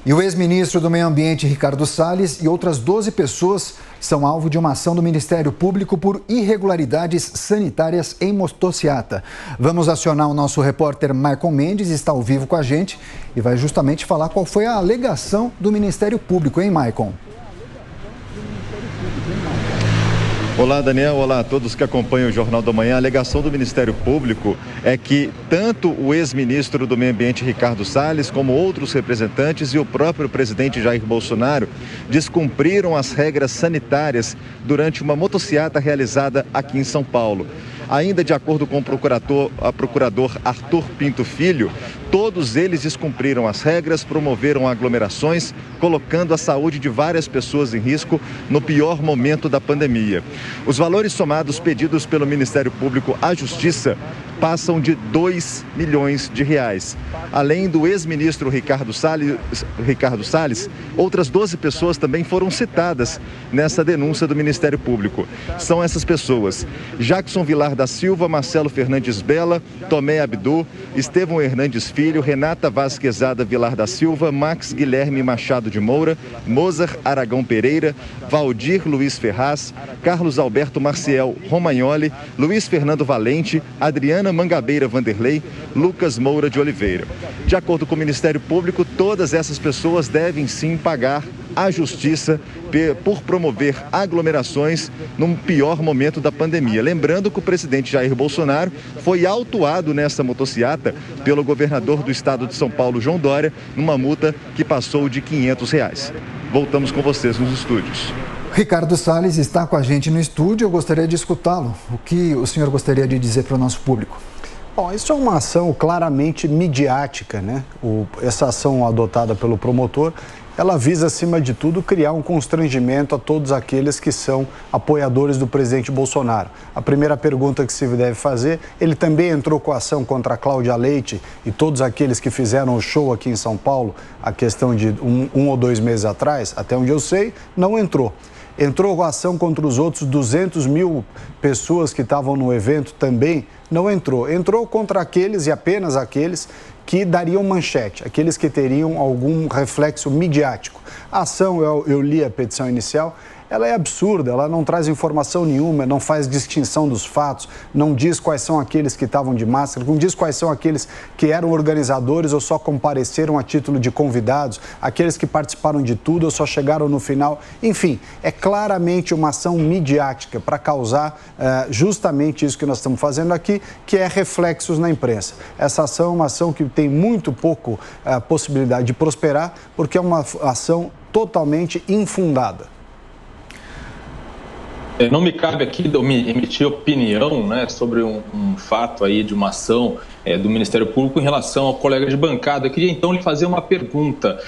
E o ex-ministro do Meio Ambiente, Ricardo Salles, e outras 12 pessoas são alvo de uma ação do Ministério Público por irregularidades sanitárias em motociata. Vamos acionar o nosso repórter Maicon Mendes, está ao vivo com a gente e vai justamente falar qual foi a alegação do Ministério Público, hein, Maicon? Olá, Daniel. Olá a todos que acompanham o Jornal da Manhã. A alegação do Ministério Público é que tanto o ex-ministro do Meio Ambiente, Ricardo Salles, como outros representantes e o próprio presidente Jair Bolsonaro descumpriram as regras sanitárias durante uma motociata realizada aqui em São Paulo. Ainda de acordo com o procurador Arthur Pinto Filho, todos eles descumpriram as regras, promoveram aglomerações, colocando a saúde de várias pessoas em risco no pior momento da pandemia. Os valores somados pedidos pelo Ministério Público à Justiça passam de 2 milhões de reais. Além do ex-ministro Ricardo Salles, outras 12 pessoas também foram citadas nessa denúncia do Ministério Público. São essas pessoas: Jackson Vilar da Silva, Marcelo Fernandes Bella, Tomé Abdu, Estevão Hernandes Filho, Renata Vasquezada Vilar da Silva, Max Guilherme Machado de Moura, Mozart Aragão Pereira, Valdir Luiz Ferraz, Carlos Alberto Marciel Romagnoli, Luiz Fernando Valente, Adriana Mangabeira Vanderlei, Lucas Moura de Oliveira. De acordo com o Ministério Público, todas essas pessoas devem sim pagar à Justiça por promover aglomerações num pior momento da pandemia. Lembrando que o presidente Jair Bolsonaro foi autuado nessa motociata pelo governador do estado de São Paulo, João Dória, numa multa que passou de R$500. Voltamos com vocês nos estúdios. Ricardo Salles está com a gente no estúdio, eu gostaria de escutá-lo. O que o senhor gostaria de dizer para o nosso público? Bom, isso é uma ação claramente midiática, né? Essa ação adotada pelo promotor, ela visa, acima de tudo, criar um constrangimento a todos aqueles que são apoiadores do presidente Bolsonaro. A primeira pergunta que se deve fazer, ele também entrou com a ação contra a Cláudia Leite e todos aqueles que fizeram o show aqui em São Paulo, a questão de um ou 2 meses atrás, até onde eu sei, não entrou. Entrou com a ação contra os outros 200 mil pessoas que estavam no evento também, não entrou. Entrou contra aqueles e apenas aqueles que dariam manchete, aqueles que teriam algum reflexo midiático. A ação, eu li a petição inicial, ela é absurda, ela não traz informação nenhuma, não faz distinção dos fatos, não diz quais são aqueles que estavam de máscara, não diz quais são aqueles que eram organizadores ou só compareceram a título de convidados, aqueles que participaram de tudo ou só chegaram no final. Enfim, é claramente uma ação midiática para causar justamente isso que nós estamos fazendo aqui, que é reflexos na imprensa. Essa ação é uma ação que tem muito pouco possibilidade de prosperar, porque é uma ação totalmente infundada. Não me cabe aqui emitir opinião, né, sobre um fato aí de uma ação do Ministério Público em relação ao colega de bancada. Eu queria então lhe fazer uma pergunta.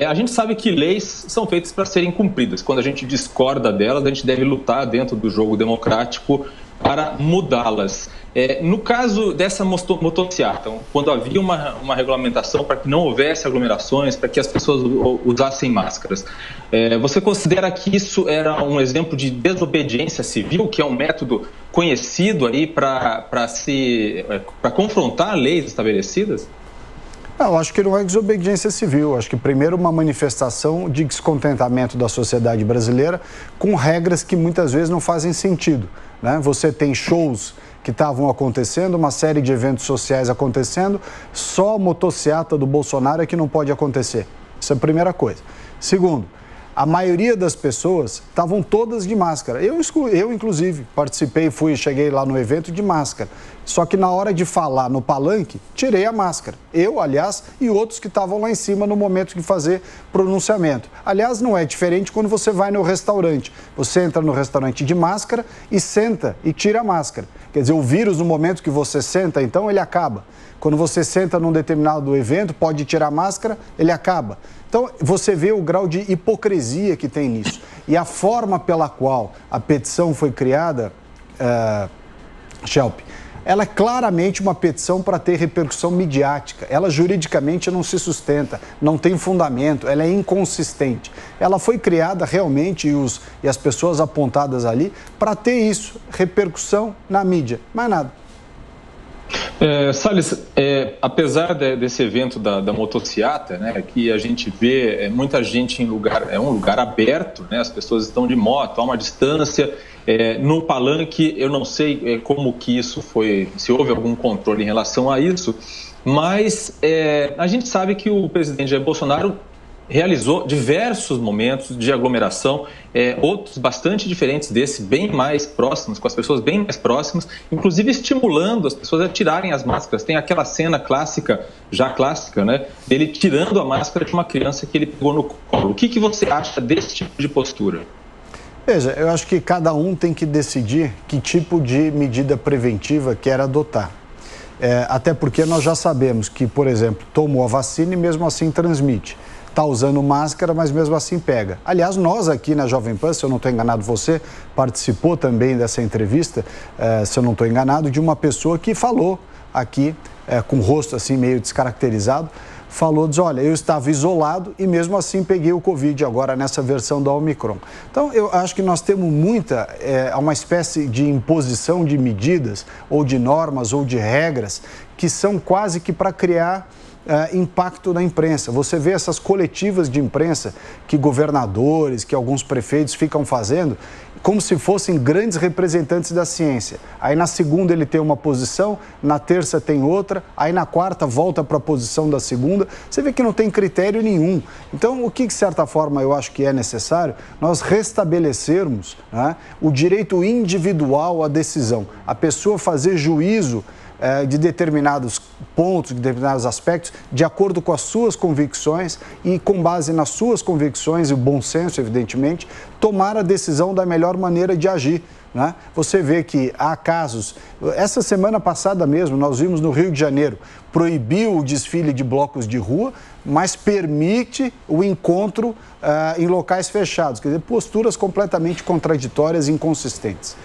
A gente sabe que leis são feitas para serem cumpridas. Quando a gente discorda delas, a gente deve lutar dentro do jogo democrático para mudá-las. No caso dessa motociata, quando havia uma regulamentação para que não houvesse aglomerações, para que as pessoas usassem máscaras, você considera que isso era um exemplo de desobediência civil, que é um método conhecido aí para confrontar leis estabelecidas? Eu acho que não é desobediência civil, acho que primeiro uma manifestação de descontentamento da sociedade brasileira com regras que muitas vezes não fazem sentido, né? Você tem shows que estavam acontecendo, uma série de eventos sociais acontecendo, só a motociata do Bolsonaro é que não pode acontecer. Isso é a primeira coisa. Segundo, a maioria das pessoas estavam todas de máscara. Eu inclusive, participei, cheguei lá no evento de máscara. Só que na hora de falar no palanque, tirei a máscara. Eu, aliás, e outros que estavam lá em cima no momento de fazer pronunciamento. Aliás, não é diferente quando você vai no restaurante. Você entra no restaurante de máscara e senta e tira a máscara. Quer dizer, o vírus, no momento que você senta, então, ele acaba. Quando você senta num determinado evento, pode tirar a máscara, ele acaba. Então, você vê o grau de hipocrisia que tem nisso. E a forma pela qual a petição foi criada, Shelp, ela é claramente uma petição para ter repercussão midiática. Ela juridicamente não se sustenta, não tem fundamento, ela é inconsistente. Ela foi criada realmente, e as pessoas apontadas ali, para ter isso, repercussão na mídia, mais nada. Salles, apesar desse evento da motociata, né, que a gente vê muita gente em um lugar aberto, né, as pessoas estão de moto, há uma distância, no palanque eu não sei como que isso foi, se houve algum controle em relação a isso, mas a gente sabe que o presidente Jair Bolsonaro realizou diversos momentos de aglomeração, outros bastante diferentes desse, bem mais próximos, com as pessoas bem mais próximas, inclusive estimulando as pessoas a tirarem as máscaras. Tem aquela cena clássica, já clássica, né, dele tirando a máscara de uma criança que ele pegou no colo. O que você acha desse tipo de postura? Veja, eu acho que cada um tem que decidir que tipo de medida preventiva quer adotar. Até porque nós já sabemos que, por exemplo, tomou a vacina e mesmo assim transmite. Está usando máscara, mas mesmo assim pega. Aliás, nós aqui na Jovem Pan, se eu não estou enganado, você participou também dessa entrevista, se eu não estou enganado, de uma pessoa que falou aqui, com o rosto assim meio descaracterizado, falou, diz, olha, eu estava isolado e mesmo assim peguei o Covid agora nessa versão da Omicron. Então, eu acho que nós temos uma espécie de imposição de medidas, ou de normas, ou de regras, que são quase que para criar impacto na imprensa. Você vê essas coletivas de imprensa que governadores, que alguns prefeitos ficam fazendo, como se fossem grandes representantes da ciência. Aí na segunda ele tem uma posição, na terça tem outra, aí na quarta volta para a posição da segunda. Você vê que não tem critério nenhum. Então, o que de certa forma eu acho que é necessário? Nós restabelecermos, né, o direito individual à decisão. A pessoa fazer juízo de determinados pontos, de determinados aspectos, de acordo com as suas convicções e com base nas suas convicções e o bom senso, evidentemente, tomar a decisão da melhor maneira de agir, né? Você vê que há casos, essa semana passada mesmo, nós vimos no Rio de Janeiro, proibiu o desfile de blocos de rua, mas permite o encontro em locais fechados, quer dizer, posturas completamente contraditórias e inconsistentes.